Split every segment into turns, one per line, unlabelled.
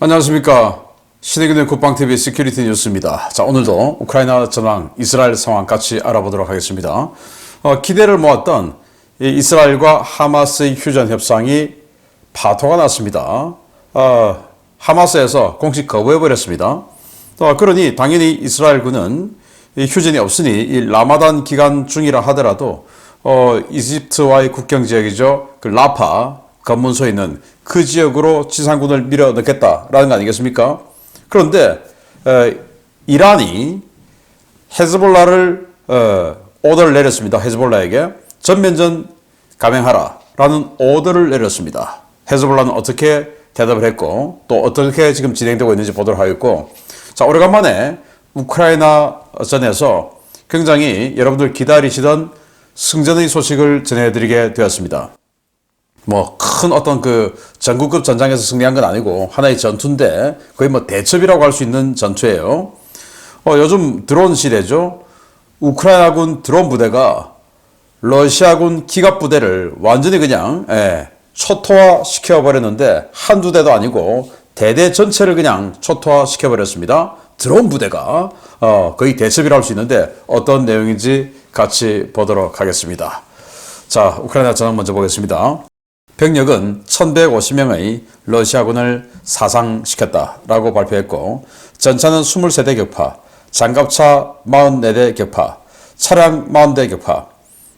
안녕하십니까. 신의균의 국방TV 시큐리티 뉴스입니다. 자, 오늘도 우크라이나 전황, 이스라엘 상황 같이 알아보도록 하겠습니다. 기대를 모았던 이 이스라엘과 하마스의 휴전 협상이 파토가 났습니다. 하마스에서 공식 거부해버렸습니다. 그러니 당연히 이스라엘군은 이 휴전이 없으니 이 라마단 기간 중이라 하더라도 이집트와의 국경 지역이죠. 그 라파 검문소에 있는 그 지역으로 지상군을 밀어넣겠다라는 거 아니겠습니까? 그런데 이란이 헤즈볼라를 오더를 내렸습니다. 헤즈볼라에게 전면전 감행하라라는 오더를 내렸습니다. 헤즈볼라는 어떻게 대답을 했고 또 어떻게 지금 진행되고 있는지 보도록 하겠고, 자, 오래간만에 우크라이나 전에서 굉장히 여러분들 기다리시던 승전의 소식을 전해드리게 되었습니다. 큰 어떤 그 전국급 전장에서 승리한 건 아니고 하나의 전투인데 거의 대첩이라고 할 수 있는 전투예요. 요즘 드론 시대죠. 우크라이나군 드론 부대가 러시아군 기갑 부대를 완전히 그냥 초토화 시켜버렸는데 한두 대도 아니고 대대 전체를 그냥 초토화 시켜버렸습니다. 드론 부대가 거의 대첩이라고 할 수 있는데 어떤 내용인지 같이 보도록 하겠습니다. 자, 우크라이나 전황 먼저 보겠습니다. 병력은 1150명의 러시아군을 사상시켰다라고 발표했고, 전차는 23대 격파, 장갑차 44대 격파, 차량 40대 격파,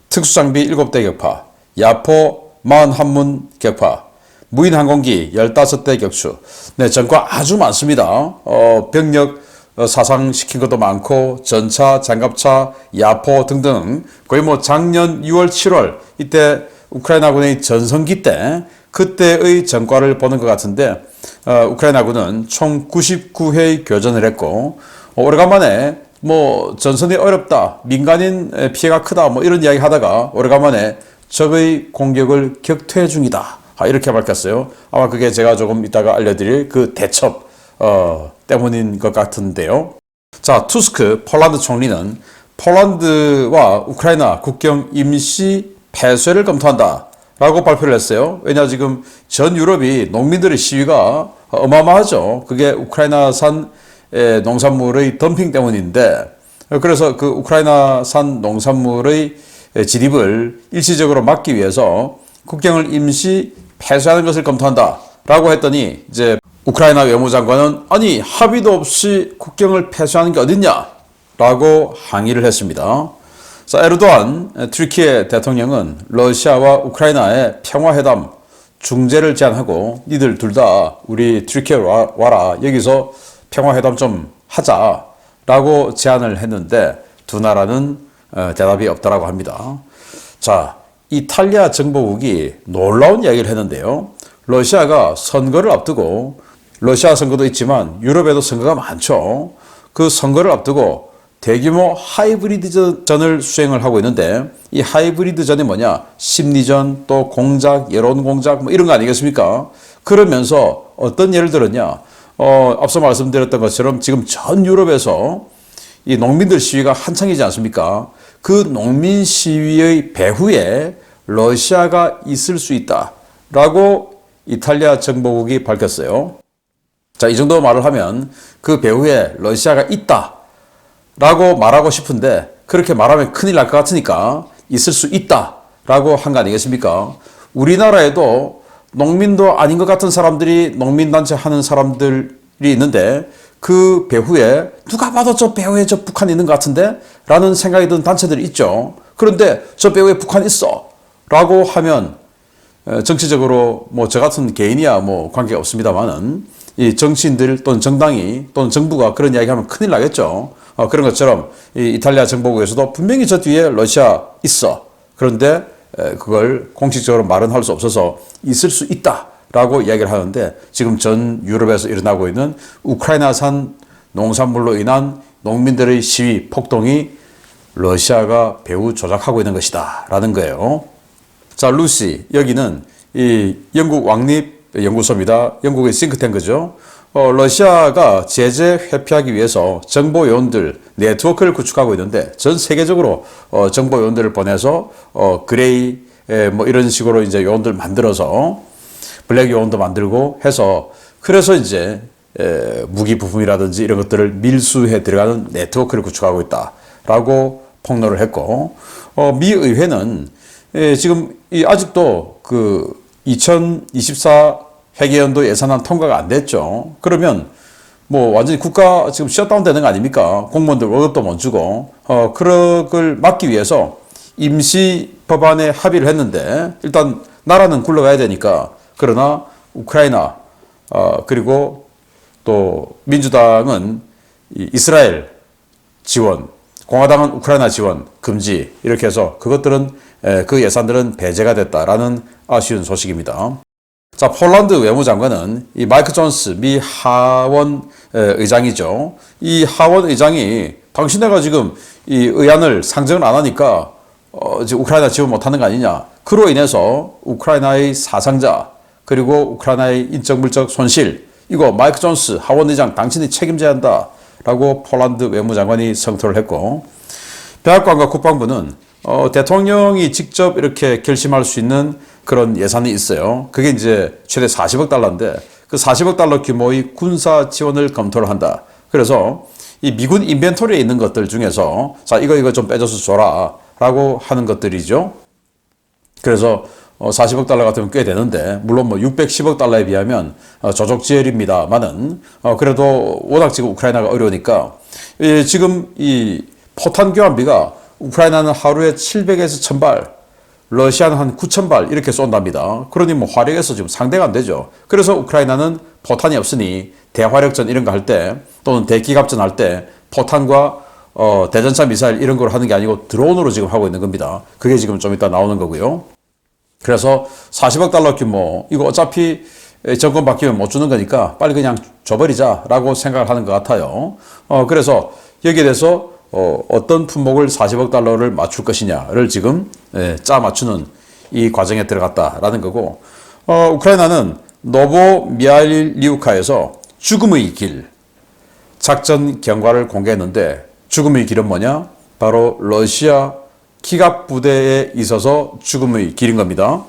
특수장비 7대 격파, 야포 41문 격파, 무인항공기 15대 격추. 네, 전과 아주 많습니다. 병력 사상시킨 것도 많고, 전차, 장갑차, 야포 등등 거의 작년 6월, 7월 이때 우크라이나군의 전성기 때 그때의 전과를 보는 것 같은데, 우크라이나군은 총 99회의 교전을 했고, 오래간만에 전선이 어렵다, 민간인 피해가 크다 이런 이야기 하다가 오래간만에 적의 공격을 격퇴 중이다, 이렇게 밝혔어요. 아마 그게 제가 조금 이따가 알려드릴 그 대첩 때문인 것 같은데요. 자, 투스크 폴란드 총리는 폴란드와 우크라이나 국경 임시 폐쇄를 검토한다 라고 발표를 했어요. 왜냐, 지금 전 유럽이 농민들의 시위가 어마어마하죠. 그게 우크라이나산 농산물의 덤핑 때문인데, 그래서 그 우크라이나산 농산물의 진입을 일시적으로 막기 위해서 국경을 임시 폐쇄하는 것을 검토한다 라고 했더니, 이제 우크라이나 외무장관은 아니, 합의도 없이 국경을 폐쇄하는 게 어딨냐 라고 항의를 했습니다. 자, 에르도안 튀르키예 대통령은 러시아와 우크라이나의 평화회담 중재를 제안하고, 니들 둘 다 우리 튀르키예로 와라, 여기서 평화회담 좀 하자라고 제안을 했는데 두 나라는 대답이 없다라고 합니다. 자, 이탈리아 정보국이 놀라운 이야기를 했는데요. 러시아가 선거를 앞두고, 러시아 선거도 있지만 유럽에도 선거가 많죠. 그 선거를 앞두고 대규모 하이브리드전을 수행을 하고 있는데, 이 하이브리드전이 뭐냐? 심리전, 또 공작, 여론 공작 이런 거 아니겠습니까? 그러면서 어떤 예를 들었냐? 앞서 말씀드렸던 것처럼 지금 전 유럽에서 이 농민들 시위가 한창이지 않습니까? 그 농민 시위의 배후에 러시아가 있을 수 있다라고 이탈리아 정보국이 밝혔어요. 자, 이 정도 말을 하면 그 배후에 러시아가 있다 라고 말하고 싶은데, 그렇게 말하면 큰일 날 것 같으니까 있을 수 있다 라고 한 거 아니겠습니까? 우리나라에도 농민도 아닌 것 같은 사람들이 농민단체 하는 사람들이 있는데, 그 배후에 누가 봐도 저 배후에 저 북한 있는 것 같은데 라는 생각이 드는 단체들이 있죠. 그런데 저 배후에 북한 있어 라고 하면 정치적으로 저 같은 개인이야 관계가 없습니다만은, 이 정치인들 또는 정당이 또는 정부가 그런 이야기 하면 큰일 나겠죠. 그런 것처럼 이 이탈리아 정보국에서도 분명히 저 뒤에 러시아 있어. 그런데 그걸 공식적으로 말은 할 수 없어서 있을 수 있다라고 이야기를 하는데, 지금 전 유럽에서 일어나고 있는 우크라이나산 농산물로 인한 농민들의 시위 폭동이 러시아가 배후 조작하고 있는 것이다 라는 거예요. 자, 루시, 여기는 이 영국 왕립연구소입니다. 영국의 싱크탱크죠. 러시아가 제재 회피하기 위해서 정보 요원들 네트워크를 구축하고 있는데, 전 세계적으로 정보 요원들을 보내서 그레이 이런 식으로 이제 요원들 만들어서 블랙 요원도 만들고 해서, 그래서 이제 무기 부품이라든지 이런 것들을 밀수해 들어가는 네트워크를 구축하고 있다라고 폭로를 했고, 미 의회는 지금 아직도 그 2024 회계연도 예산안 통과가 안 됐죠. 그러면 뭐 완전히 국가 지금 셧다운 되는 거 아닙니까? 공무원들 월급도 못 주고, 그런 걸 막기 위해서 임시 법안에 합의를 했는데, 일단 나라는 굴러가야 되니까. 그러나 우크라이나, 그리고 또 민주당은 이스라엘 지원, 공화당은 우크라이나 지원 금지, 이렇게 해서 그것들은 그 예산들은 배제가 됐다라는 아쉬운 소식입니다. 자, 폴란드 외무장관은 이 마이크 존스 미 하원 의장이죠. 이 하원 의장이 당신네가 지금 이 의안을 상정을 안 하니까 지금 우크라이나 지원 못하는 거 아니냐. 그로 인해서 우크라이나의 사상자, 그리고 우크라이나의 인적 물적 손실, 이거 마이크 존스 하원 의장 당신이 책임져야 한다라고 폴란드 외무장관이 성토를 했고, 백악관과 국방부는 대통령이 직접 이렇게 결심할 수 있는 그런 예산이 있어요. 그게 이제 최대 40억 달러인데 그 40억 달러 규모의 군사 지원을 검토를 한다. 그래서 이 미군 인벤토리에 있는 것들 중에서 자, 이거 좀 빼줘서 줘라 라고 하는 것들이죠. 그래서 40억 달러 같으면 꽤 되는데, 물론 뭐 610억 달러에 비하면 조족지혈입니다만은 그래도 워낙 지금 우크라이나가 어려우니까 지금 이 포탄 교환비가 우크라이나는 하루에 700에서 1000발, 러시아는 한 9,000발 이렇게 쏜답니다. 그러니 뭐 화력에서 지금 상대가 안 되죠. 그래서 우크라이나는 포탄이 없으니 대화력전 이런 거 할 때, 또는 대기갑전 할 때 포탄과 대전차 미사일 이런 걸 하는 게 아니고 드론으로 지금 하고 있는 겁니다. 그게 지금 좀 이따 나오는 거고요. 그래서 40억 달러 규모, 이거 어차피 정권 바뀌면 못 주는 거니까 빨리 그냥 줘버리자라고 생각을 하는 것 같아요. 그래서 여기에 대해서 어떤 품목을 40억 달러를 맞출 것이냐를 지금 짜 맞추는 이 과정에 들어갔다라는 거고, 우크라이나는 노보미알리우카에서 죽음의 길 작전 경과를 공개했는데, 죽음의 길은 뭐냐? 바로 러시아 기갑 부대에 있어서 죽음의 길인 겁니다.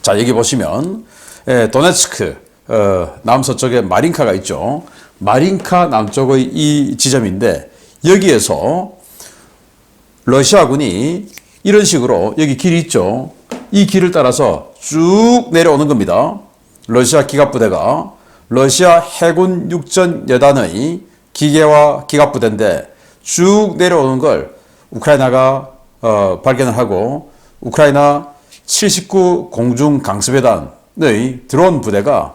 자, 여기 보시면 도네츠크 남서쪽에 마린카가 있죠. 마린카 남쪽의 이 지점인데, 여기에서 러시아군이 이런 식으로 여기 길이 있죠. 이 길을 따라서 쭉 내려오는 겁니다. 러시아 기갑부대가 러시아 해군 육전 여단의 기계화 기갑부대인데 쭉 내려오는 걸 우크라이나가 발견을 하고, 우크라이나 79 공중 강습여단의 드론 부대가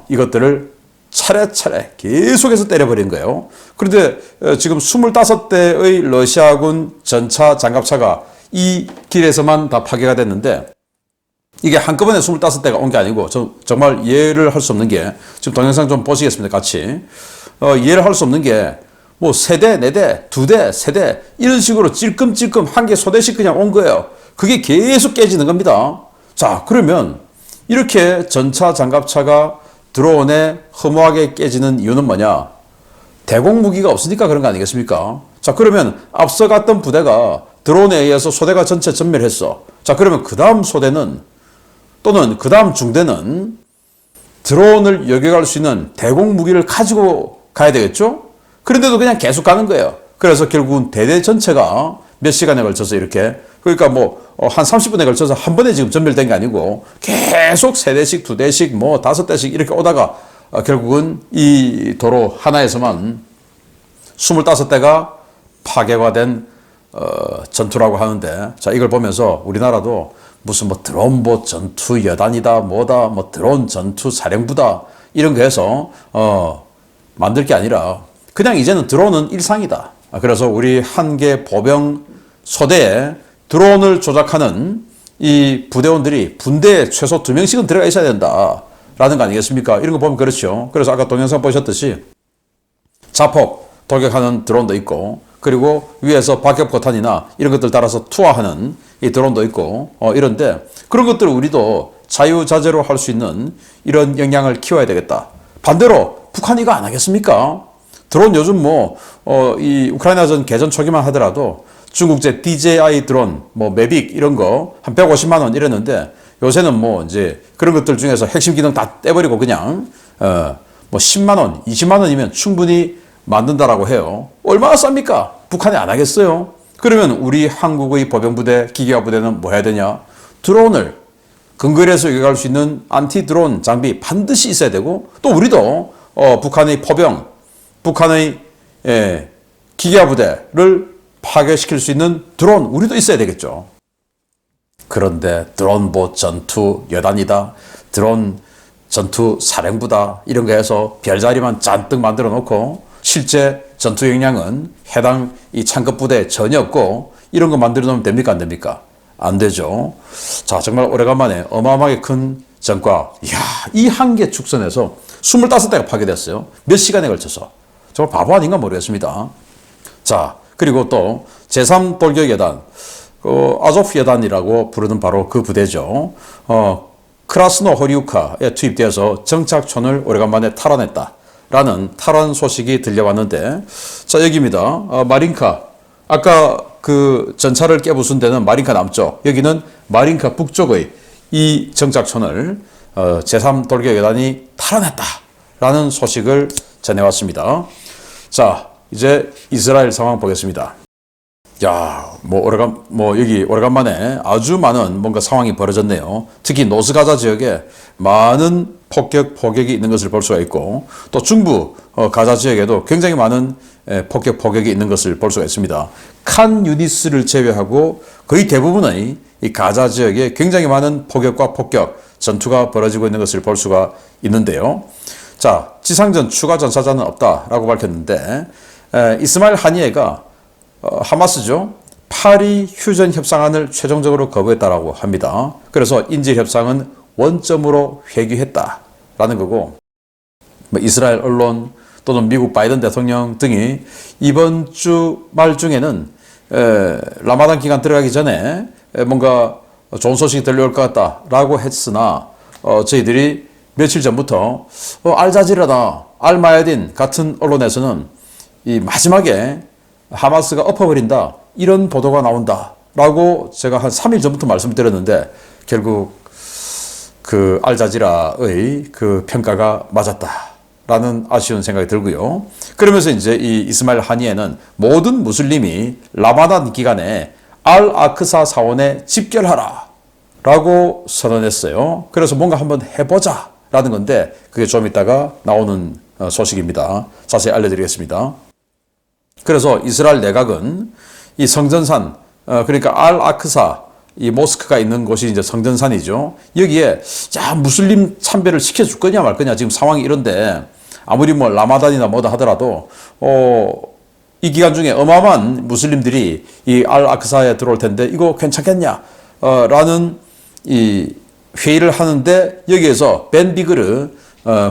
이것들을 차례차례 계속해서 때려버린 거예요. 그런데 지금 25대의 러시아군 전차 장갑차가 이 길에서만 다 파괴가 됐는데, 이게 한꺼번에 25대가 온 게 아니고, 정말 이해를 할 수 없는 게, 지금 동영상 좀 보시겠습니다, 같이. 이해를 할 수 없는 게, 뭐, 3대, 4대, 2대, 3대, 이런 식으로 찔끔찔끔 한 개 소대씩 그냥 온 거예요. 그게 계속 깨지는 겁니다. 자, 그러면, 이렇게 전차 장갑차가 드론에 허무하게 깨지는 이유는 뭐냐? 대공 무기가 없으니까 그런 거 아니겠습니까? 자, 그러면 앞서 갔던 부대가 드론에 의해서 소대가 전체 전멸했어. 자, 그러면 그 다음 소대는, 또는 그 다음 중대는 드론을 여겨갈 수 있는 대공 무기를 가지고 가야 되겠죠? 그런데도 그냥 계속 가는 거예요. 그래서 결국은 대대 전체가 몇 시간에 걸쳐서 이렇게, 그러니까 뭐 한 30분에 걸쳐서 한 번에 지금 전멸된 게 아니고 계속 3대씩, 2대씩, 뭐 5대씩 이렇게 오다가 결국은 이 도로 하나에서만 25대가 파괴화된 전투라고 하는데, 자, 이걸 보면서 우리나라도 무슨 뭐 드론보 전투 여단이다, 뭐다, 뭐 드론 전투 사령부다, 이런 거 해서 만들 게 아니라 그냥 이제는 드론은 일상이다. 그래서 우리 한 개 보병 소대에 드론을 조작하는 이 부대원들이 분대에 최소 2명씩은 들어가 있어야 된다라는 거 아니겠습니까? 이런 거 보면 그렇죠. 그래서 아까 동영상 보셨듯이 자폭 돌격하는 드론도 있고, 그리고 위에서 박격포탄이나 이런 것들 따라서 투하하는 이 드론도 있고, 이런데 그런 것들을 우리도 자유자재로 할 수 있는 이런 역량을 키워야 되겠다. 반대로 북한이 이거 안 하겠습니까? 드론 요즘 이 우크라이나전 개전 초기만 하더라도 중국제 DJI 드론, 뭐 매빅 이런 거 한 150만 원 이랬는데, 요새는 뭐 이제 그런 것들 중에서 핵심 기능 다 떼버리고 그냥 뭐 10만 원, 20만 원이면 충분히 만든다라고 해요. 얼마나 쌉니까? 북한이 안 하겠어요? 그러면 우리 한국의 보병부대, 기계화 부대는 뭐 해야 되냐? 드론을 근거리에서 이용할 수 있는 안티 드론 장비 반드시 있어야 되고, 또 우리도 북한의 포병, 북한의 기계화 부대를 파괴시킬 수 있는 드론 우리도 있어야 되겠죠. 그런데 드론보 전투 여단이다, 드론 전투 사령부다, 이런 거 해서 별자리만 잔뜩 만들어 놓고 실제 전투 역량은 해당 이 창급 부대에 전혀 없고, 이런 거 만들어 놓으면 됩니까? 안 됩니까? 안 되죠. 자, 정말 오래간만에 어마어마하게 큰 전과, 이야, 이 한계 축선에서 25대가 파괴됐어요. 몇 시간에 걸쳐서. 정말 바보 아닌가 모르겠습니다. 자, 그리고 또 제3돌격여단, 아조프 여단이라고 부르는 바로 그 부대죠. 크라스노 호리우카에 투입되어서 정착촌을 오래간만에 탈환했다라는 탈환 소식이 들려왔는데, 자, 여기입니다. 마린카. 아까 그 전차를 깨부순 데는 마린카 남쪽, 여기는 마린카 북쪽의 이 정착촌을 제3돌격여단이 탈환했다라는 소식을 전해왔습니다. 자, 이제 이스라엘 상황 보겠습니다. 야, 여기 오래간만에 아주 많은 뭔가 상황이 벌어졌네요. 특히 노스가자 지역에 많은 포격이 있는 것을 볼 수가 있고, 또 중부 가자 지역에도 굉장히 많은 포격이 있는 것을 볼 수가 있습니다. 칸 유니스를 제외하고 거의 대부분의 이 가자 지역에 굉장히 많은 포격과 폭격, 전투가 벌어지고 있는 것을 볼 수가 있는데요. 자, 지상전 추가 전사자는 없다라고 밝혔는데, 이스마일 하니에가 하마스죠. 파리 휴전 협상안을 최종적으로 거부했다라고 합니다. 그래서 인질 협상은 원점으로 회귀했다라는 거고, 이스라엘 언론 또는 미국 바이든 대통령 등이 이번 주 말 중에는 라마단 기간 들어가기 전에 뭔가 좋은 소식이 들려올 것 같다라고 했으나, 저희들이 며칠 전부터 알자지라나 알마야딘 같은 언론에서는 이 마지막에 하마스가 엎어버린다, 이런 보도가 나온다라고 제가 한 3일 전부터 말씀드렸는데, 결국 그 알자지라의 그 평가가 맞았다라는 아쉬운 생각이 들고요. 그러면서 이제 이 이스마일 하니에는 모든 무슬림이 라마단 기간에 알 아크사 사원에 집결하라 라고 선언했어요. 그래서 뭔가 한번 해보자 라는 건데, 그게 좀 이따가 나오는 소식입니다. 자세히 알려드리겠습니다. 그래서 이스라엘 내각은 이 성전산, 그러니까 알 아크사, 이 모스크가 있는 곳이 이제 성전산이죠. 여기에 자, 무슬림 참배를 시켜줄 거냐 말 거냐, 지금 상황이 이런데, 아무리 뭐 라마단이나 뭐다 하더라도 이 기간 중에 어마어마한 무슬림들이 이 알 아크사에 들어올 텐데 이거 괜찮겠냐 라는 이 회의를 하는데, 여기에서 벤 비그르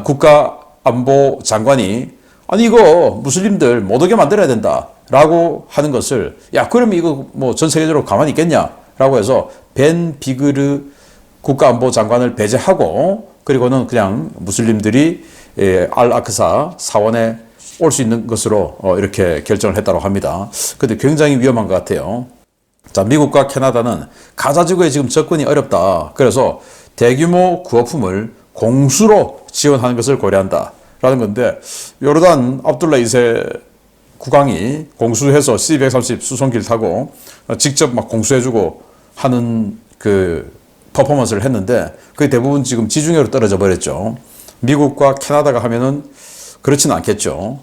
국가안보 장관이 아니 이거 무슬림들 못 오게 만들어야 된다라고 하는 것을, 야 그럼 이거 뭐 전 세계적으로 가만히 있겠냐라고 해서 벤 비그르 국가안보 장관을 배제하고, 그리고는 그냥 무슬림들이 알 아크사 사원에 올 수 있는 것으로 이렇게 결정을 했다고 합니다. 근데 굉장히 위험한 것 같아요. 자, 미국과 캐나다는 가자 지구에 지금 접근이 어렵다. 그래서 대규모 구호품을 공수로 지원하는 것을 고려한다 라는 건데, 요르단 압둘라 2세 국왕이 공수해서 C-130 수송기를 타고 직접 막 공수해주고 하는 그 퍼포먼스를 했는데, 그게 대부분 지금 지중해로 떨어져 버렸죠. 미국과 캐나다가 하면은 그렇지는 않겠죠.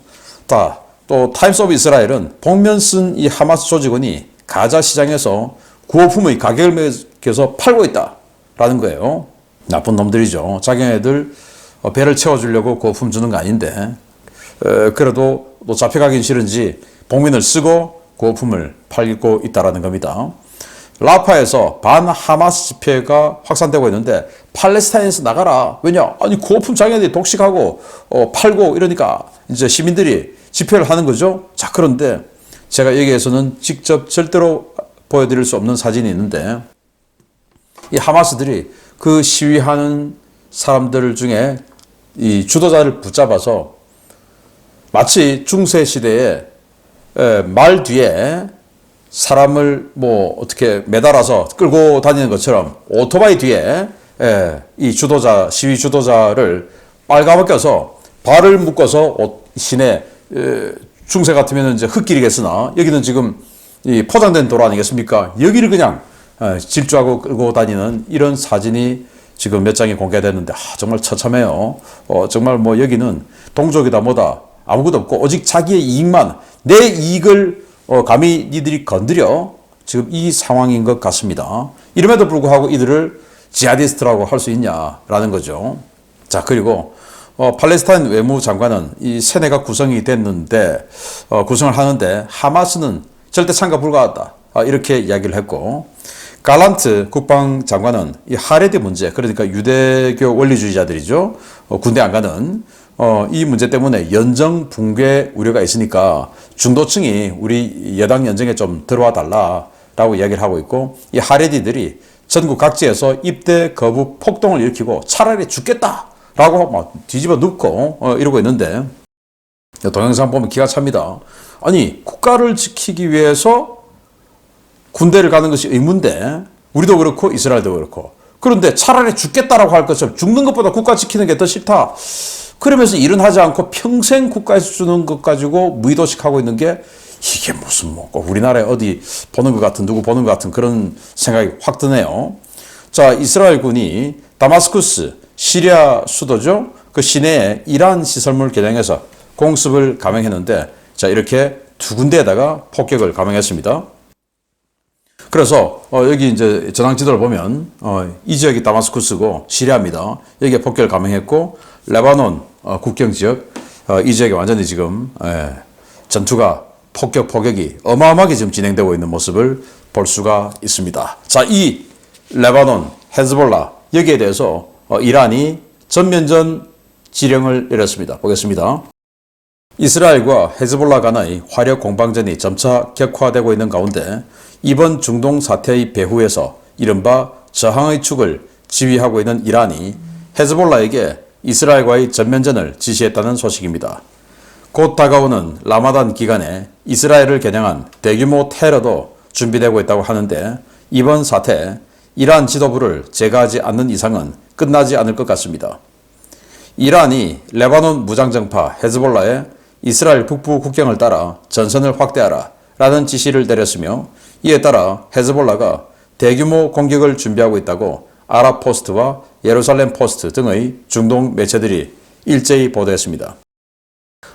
자, 또 타임스 오브 이스라엘은 복면 쓴 이 하마스 조직원이 가자 시장에서 구호품의 가격을 매겨서 팔고 있다라는 거예요. 나쁜 놈들이죠. 자기네들 배를 채워주려고 구호품 주는 거 아닌데, 그래도 또 잡혀가긴 싫은지 복면을 쓰고 구호품을 팔고 있다라는 겁니다. 라파에서 반 하마스 집회가 확산되고 있는데, 팔레스타인에서 나가라. 왜냐? 아니 구호품 자기네들이 독식하고 팔고 이러니까 이제 시민들이 집회를 하는 거죠. 자, 그런데 제가 여기에서는 직접 절대로 보여드릴 수 없는 사진이 있는데, 이 하마스들이 그 시위하는 사람들 중에 이 주도자를 붙잡아서 마치 중세 시대에 말 뒤에 사람을 뭐 어떻게 매달아서 끌고 다니는 것처럼 오토바이 뒤에 이 주도자, 시위 주도자를 빨가벗겨서 발을 묶어서 시내 중세 같으면 이제 흙길이겠으나 여기는 지금 이 포장된 도로 아니겠습니까? 여기를 그냥 질주하고 끌고 다니는 이런 사진이 지금 몇 장이 공개됐는데 정말 처참해요. 정말 뭐 여기는 동족이다 뭐다 아무것도 없고 오직 자기의 이익만 내 이익을 감히 니들이 건드려 지금 이 상황인 것 같습니다. 이름에도 불구하고 이들을 지하디스트라고 할 수 있냐라는 거죠. 자, 그리고 팔레스타인 외무장관은 이 세뇌가 구성이 됐는데 구성을 하는데 하마스는 절대 참가 불가하다 이렇게 이야기를 했고, 갈란트 국방장관은 이 하레디 문제, 그러니까 유대교 원리주의자들이죠, 군대 안 가는 이 문제 때문에 연정 붕괴 우려가 있으니까 중도층이 우리 여당 연정에 좀 들어와 달라라고 이야기를 하고 있고, 이 하레디들이 전국 각지에서 입대 거부 폭동을 일으키고 차라리 죽겠다라고 막 뒤집어 눕고 이러고 있는데, 동영상 보면 기가 찹니다. 아니, 국가를 지키기 위해서 군대를 가는 것이 의무인데, 우리도 그렇고 이스라엘도 그렇고, 그런데 차라리 죽겠다라고 할 것처럼 죽는 것보다 국가 지키는 게 더 싫다, 그러면서 일은 하지 않고 평생 국가에서 주는 것 가지고 무의도식하고 있는 게, 이게 무슨 뭐 꼭 우리나라에 어디 보는 것 같은, 누구 보는 것 같은 그런 생각이 확 드네요. 자, 이스라엘군이 다마스쿠스, 시리아 수도죠, 그 시내에 이란 시설물 개량해서 공습을 감행했는데, 자, 이렇게 두 군데에다가 폭격을 감행했습니다. 그래서 여기 이제 전황 지도를 보면 이 지역이 다마스쿠스고 시리아입니다. 여기에 폭격을 감행했고, 레바논 국경 지역 이 지역에 완전히 지금 전투가 폭격이 어마어마하게 지금 진행되고 있는 모습을 볼 수가 있습니다. 자, 이 레바논 헤즈볼라 여기에 대해서 이란이 전면전 지령을 내렸습니다. 보겠습니다. 이스라엘과 헤즈볼라 간의 화력 공방전이 점차 격화되고 있는 가운데 이번 중동 사태의 배후에서 이른바 저항의 축을 지휘하고 있는 이란이 헤즈볼라에게 이스라엘과의 전면전을 지시했다는 소식입니다. 곧 다가오는 라마단 기간에 이스라엘을 겨냥한 대규모 테러도 준비되고 있다고 하는데, 이번 사태 이란 지도부를 제거하지 않는 이상은 끝나지 않을 것 같습니다. 이란이 레바논 무장정파 헤즈볼라에 이스라엘 북부 국경을 따라 전선을 확대하라 라는 지시를 내렸으며, 이에 따라 헤즈볼라가 대규모 공격을 준비하고 있다고 아랍포스트와 예루살렘 포스트 등의 중동 매체들이 일제히 보도했습니다.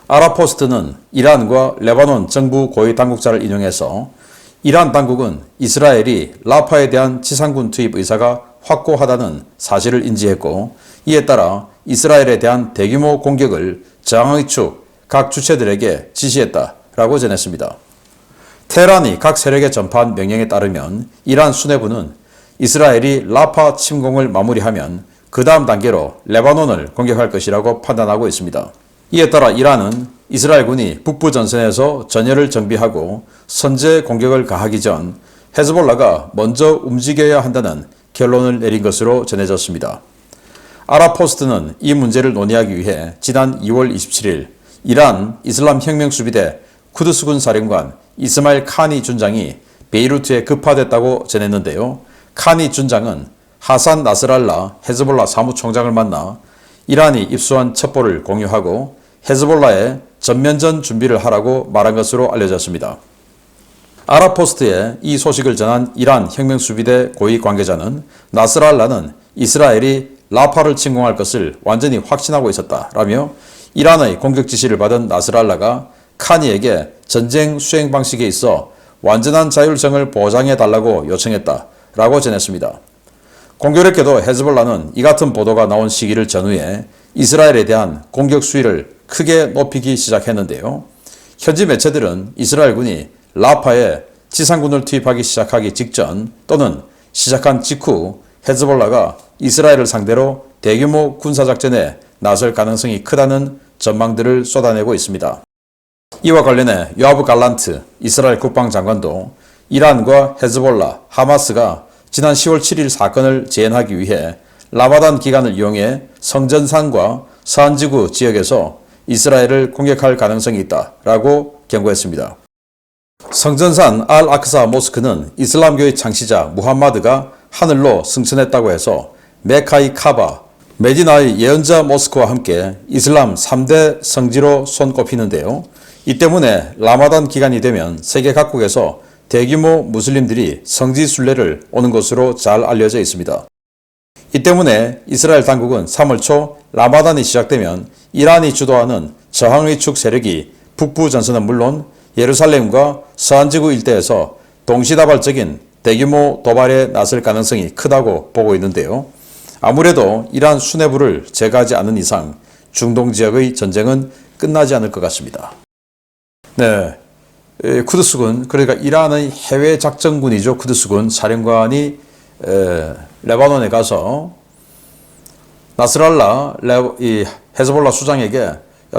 아랍포스트는 이란과 레바논 정부 고위 당국자를 인용해서 이란 당국은 이스라엘이 라파에 대한 지상군 투입 의사가 확고하다는 사실을 인지했고, 이에 따라 이스라엘에 대한 대규모 공격을 저항의 축 각 주체들에게 지시했다라고 전했습니다. 테헤란이 각 세력에 전파한 명령에 따르면 이란 수뇌부는 이스라엘이 라파 침공을 마무리하면 그 다음 단계로 레바논을 공격할 것이라고 판단하고 있습니다. 이에 따라 이란은 이스라엘군이 북부 전선에서 전열을 정비하고 선제 공격을 가하기 전 헤즈볼라가 먼저 움직여야 한다는 결론을 내린 것으로 전해졌습니다. 아랍포스트는 이 문제를 논의하기 위해 지난 2월 27일 이란 이슬람 혁명수비대 쿠드스군 사령관 이스마일 카니 준장이 베이루트에 급파됐다고 전했는데요. 카니 준장은 하산 나스랄라 헤즈볼라 사무총장을 만나 이란이 입수한 첩보를 공유하고 헤즈볼라의 전면전 준비를 하라고 말한 것으로 알려졌습니다. 아랍포스트에 이 소식을 전한 이란 혁명수비대 고위 관계자는 나스랄라는 이스라엘이 라파를 침공할 것을 완전히 확신하고 있었다라며, 이란의 공격 지시를 받은 나스랄라가 카니에게 전쟁 수행 방식에 있어 완전한 자율성을 보장해달라고 요청했다라고 전했습니다. 공교롭게도 헤즈볼라는 이 같은 보도가 나온 시기를 전후해 이스라엘에 대한 공격 수위를 크게 높이기 시작했는데요. 현지 매체들은 이스라엘군이 라파에 지상군을 투입하기 시작하기 직전 또는 시작한 직후 헤즈볼라가 이스라엘을 상대로 대규모 군사작전에 나설 가능성이 크다는 전망들을 쏟아내고 있습니다. 이와 관련해 요아브 갈란트 이스라엘 국방장관도 이란과 헤즈볼라, 하마스가 지난 10월 7일 사건을 재현하기 위해 라마단 기간을 이용해 성전산과 서안지구 지역에서 이스라엘을 공격할 가능성이 있다라고 경고했습니다. 성전산 알-아크사 모스크는 이슬람교의 창시자 무함마드가 하늘로 승천했다고 해서 메카이 카바, 메디나의 예언자 모스크와 함께 이슬람 3대 성지로 손꼽히는데요. 이 때문에 라마단 기간이 되면 세계 각국에서 대규모 무슬림들이 성지 순례를 오는 것으로 잘 알려져 있습니다. 이 때문에 이스라엘 당국은 3월 초 라마단이 시작되면 이란이 주도하는 저항의 축 세력이 북부 전선은 물론 예루살렘과 서안지구 일대에서 동시다발적인 대규모 도발에 나설 가능성이 크다고 보고 있는데요. 아무래도 이란 수뇌부를 제거하지 않는 이상 중동 지역의 전쟁은 끝나지 않을 것 같습니다. 네, 쿠드스군, 그러니까 이란의 해외 작전군이죠. 쿠드스군 사령관이 레바논에 가서 나스랄라 헤즈볼라 수장에게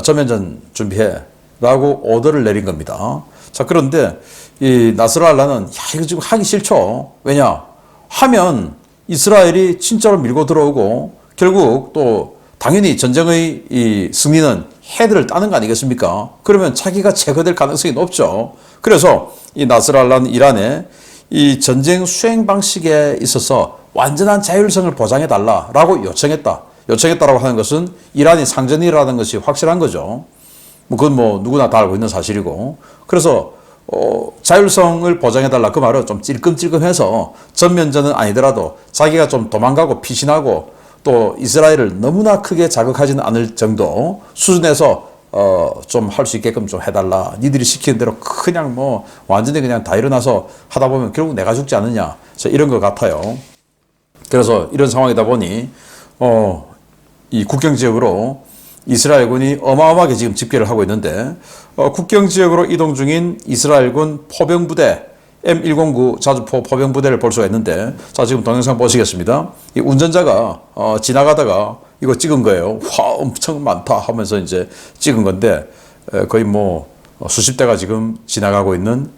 전면전 준비해 라고 오더를 내린 겁니다. 자, 그런데 이 나스랄라는 이거 지금 하기 싫죠. 왜냐? 하면 이스라엘이 진짜로 밀고 들어오고 결국 또 당연히 전쟁의 이 승리는 헤드를 따는 거 아니겠습니까? 그러면 자기가 제거될 가능성이 높죠. 그래서 이 나스랄라는 이란에 이 전쟁 수행 방식에 있어서 완전한 자율성을 보장해달라라고 요청했다라고 하는 것은 이란이 상전이라는 것이 확실한 거죠. 그건 누구나 다 알고 있는 사실이고. 그래서 자율성을 보장해달라 그 말은 좀 찔끔찔끔해서 전면전은 아니더라도 자기가 좀 도망가고 피신하고 또 이스라엘을 너무나 크게 자극하지는 않을 정도 수준에서 좀 할 수 있게끔 좀 해달라. 니들이 시키는 대로 그냥 완전히 그냥 다 일어나서 하다 보면 결국 내가 죽지 않느냐. 이런 것 같아요. 그래서 이런 상황이다 보니 이 국경 지역으로 이스라엘군이 어마어마하게 지금 집결을 하고 있는데 국경 지역으로 이동 중인 이스라엘군 포병부대 M109 자주포 포병부대를 볼 수가 있는데, 자, 지금 동영상 보시겠습니다. 이 운전자가 지나가다가 이거 찍은 거예요. 와, 엄청 많다 하면서 이제 찍은 건데 거의 수십 대가 지금 지나가고 있는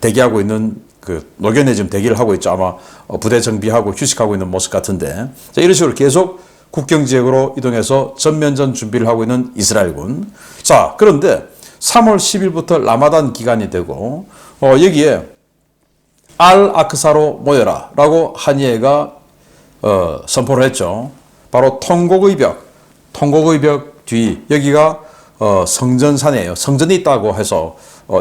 대기하고 있는 그 노견에 지금 대기를 하고 있죠. 아마 부대 정비하고 휴식하고 있는 모습 같은데, 자, 이런 식으로 계속 국경 지역으로 이동해서 전면전 준비를 하고 있는 이스라엘군. 자, 그런데 3월 10일부터 라마단 기간이 되고 여기에 알-아크사로 모여라 라고 한예가 선포를 했죠. 바로 통곡의 벽 뒤 여기가 성전산이에요. 성전이 있다고 해서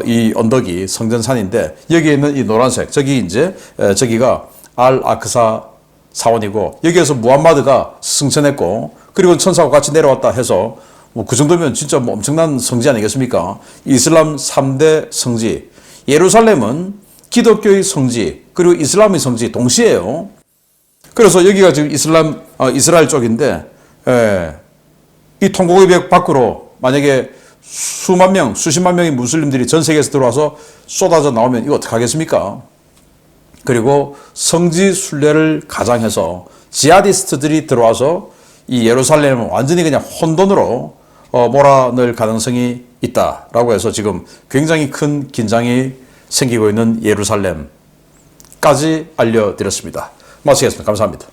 이 언덕이 성전산인데 여기에 있는 이 노란색 저기가 알-아크사 사원이고 여기에서 무함마드가 승천했고 그리고 천사와 같이 내려왔다 해서 그 정도면 진짜 엄청난 성지 아니겠습니까? 이슬람 3대 성지. 예루살렘은 기독교의 성지 그리고 이슬람의 성지 동시에요. 그래서 여기가 지금 이스라엘 쪽인데 이 통곡의 벽 밖으로 만약에 수만 명, 수십만 명의 무슬림들이 전 세계에서 들어와서 쏟아져 나오면 이거 어떡하겠습니까? 그리고 성지 순례를 가장해서 지하디스트들이 들어와서 이 예루살렘을 완전히 그냥 혼돈으로 몰아넣을 가능성이 있다라고 해서 지금 굉장히 큰 긴장이 생기고 있는 예루살렘까지 알려드렸습니다. 마치겠습니다. 감사합니다.